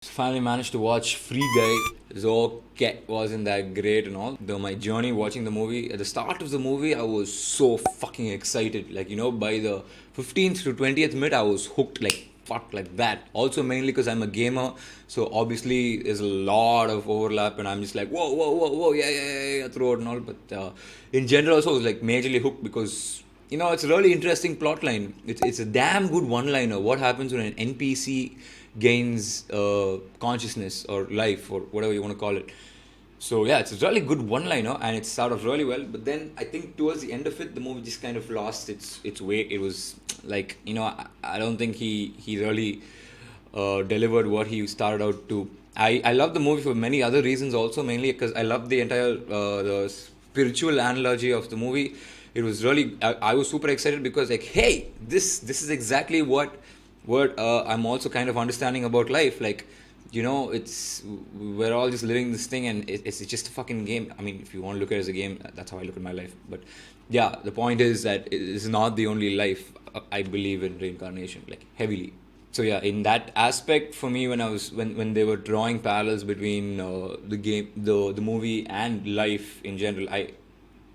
Finally managed to watch Free Guy. So Cat wasn't that great and all. Though my journey watching the movie, at the start of the movie, I was so fucking excited. By the 15th to 20th minute, I was hooked like fuck like that. Also, mainly because I'm a gamer, so obviously there's a lot of overlap, and I'm just like whoa, whoa, whoa, whoa, yeah, yeah, yeah, yeah throughout and all. But in general, also, I was like majorly hooked because it's a really interesting plot line. It's a damn good one liner. What happens when an NPC gains consciousness or life or whatever you want to call it. So yeah, it's a really good one liner and it started off really well. But then I think towards the end of it, the movie just kind of lost its way. It was like I don't think he really delivered what he started out to. I love the movie for many other reasons also, mainly because I love the entire the spiritual analogy of the movie. It was really I was super excited because like hey, this is exactly what I'm also kind of understanding about life. Like it's we're all just living this thing, and it's just a fucking game. I mean, if you want to look at it as a game, that's how I look at my life. But yeah, the point is that it is not the only life. I believe in reincarnation like heavily. So yeah, in that aspect, for me, when they were drawing parallels between the game, the movie, and life in general, I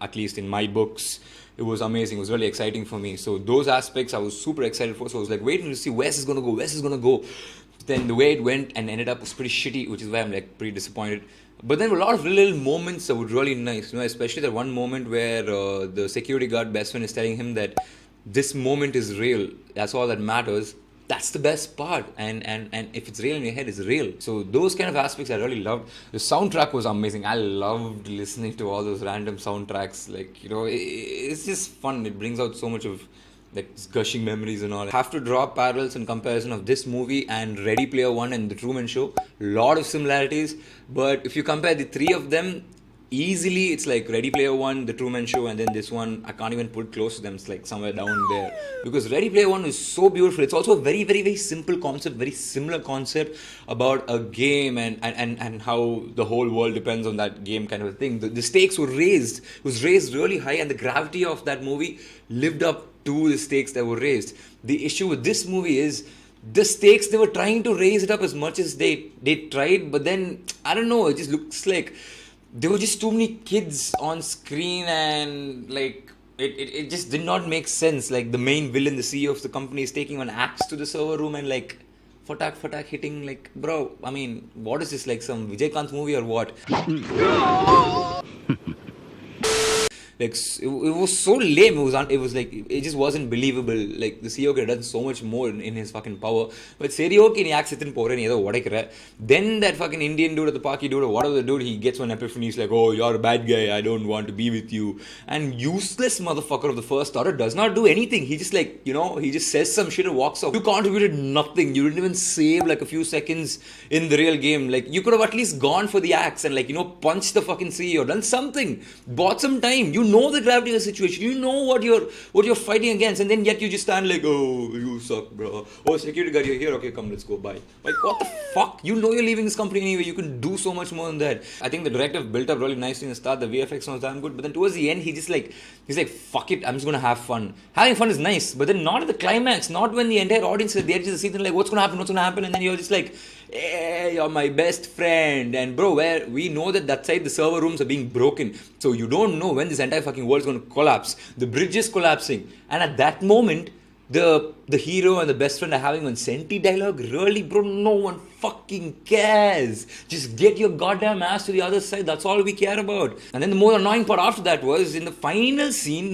at least in my books, it was amazing. It was really exciting for me. So those aspects I was super excited for. So I was like waiting to see where's this gonna go, where's this gonna go. Then the way it went and ended up was pretty shitty, which is why I'm like pretty disappointed. But then a lot of little moments that were really nice, especially that one moment where the security guard best friend is telling him that this moment is real. That's all that matters. That's the best part, and if it's real in your head, it's real. So those kind of aspects I really loved. The soundtrack was amazing. I loved listening to all those random soundtracks. Like it's just fun. It brings out so much of like gushing memories and all. I have to draw parallels in comparison of this movie and Ready Player One and The Truman Show. Lot of similarities, but if you compare the three of them, easily it's like Ready Player One, The Truman Show, and then this one I can't even put close to them. It's like somewhere down there because Ready Player One is so beautiful. It's also a very very very simple concept, very similar concept about a game and how the whole world depends on that game kind of a thing. The stakes were raised, it was raised really high, and the gravity of that movie lived up to the stakes that were raised. The issue with this movie is the stakes, they were trying to raise it up as much as they tried, but then I don't know, it just looks like there were just too many kids on screen, and like it just did not make sense. Like the main villain, the CEO of the company, is taking an axe to the server room and like fatak hitting, like bro, I mean, what is this, like some Vijay movie or what? Like it was so lame. It was like it just wasn't believable. Like the CEO could have done so much more in his fucking power. But சரி okay நீ aux எடுத்துன்னு போற, நீ ஏதோ உடைக்கிற. Then that fucking Indian dude or the Paki dude or whatever the dude, he gets one epiphany. He's like, oh, you're a bad guy, I don't want to be with you. And useless motherfucker of the first order does not do anything. He just like he just says some shit and walks off. You contributed nothing. You didn't even save like a few seconds in the real game. Like you could have at least gone for the axe and like punched the fucking CEO, done something, bought some time. You know the gravity of the situation. You know what you're fighting against, and then yet you just stand like, oh, you suck, bro. Oh, security guard, you're here. Okay, come, let's go. Bye. Like, what the fuck? You know you're leaving this company anyway. You can do so much more than that. I think the directive built up really nicely in the start. The VFX was damn good, but then towards the end, he's like, fuck it. I'm just gonna have fun. Having fun is nice, but then not at the climax. Not when the entire audience is there just sitting like, what's gonna happen? What's gonna happen? And then you're just like, hey, you're my best friend. And bro, where we know that side the server rooms are being broken, so you don't know when this entire fucking world is going to collapse. The bridge is collapsing, and at that moment the hero and the best friend are having one senti dialogue. Really, bro, no one fucking cares. Just get your goddamn ass to the other side. That's all we care about. And then the more annoying part after that was in the final scene,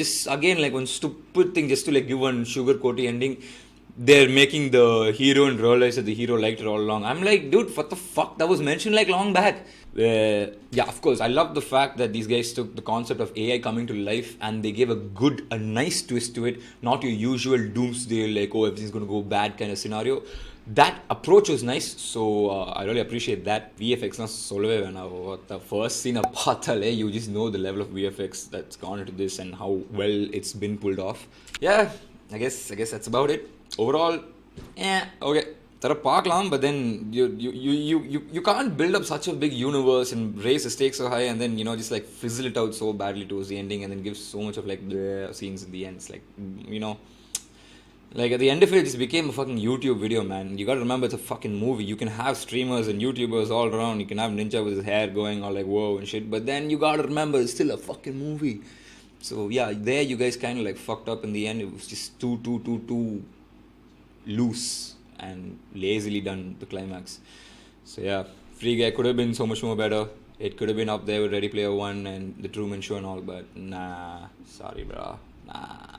just again like one stupid thing just to like give one sugar coaty ending. They're making the heroine realize that the hero liked her all along. I'm like, dude, what the fuck? That was mentioned like long back. Yeah, of course. I love the fact that these guys took the concept of AI coming to life and they gave a nice twist to it. Not your usual doomsday, like, oh, everything's going to go bad kind of scenario. That approach was nice, so I really appreciate that. VFX na solve vena, the first scene pathale, you just know the level of VFX that's gone into this and how well it's been pulled off. Yeah, I guess that's about it. Overall, okay, தர பார்க்கலாம், but then you can't build up such a big universe and raise the stakes so high and then just like fizzle it out so badly towards the ending and then give so much of like the scenes in the end. It's like Like at the end of it, it just became a fucking YouTube video, man. You gotta remember it's a fucking movie. You can have streamers and YouTubers all around. You can have Ninja with his hair going all like whoa and shit. But then you gotta remember it's still a fucking movie. So yeah, there you guys kind of like fucked up in the end. It was just too loose and lazily done, the climax. So yeah, Free Guy could have been so much more better. It could have been up there with Ready Player One and The Truman Show and all, but nah, sorry, bro, nah.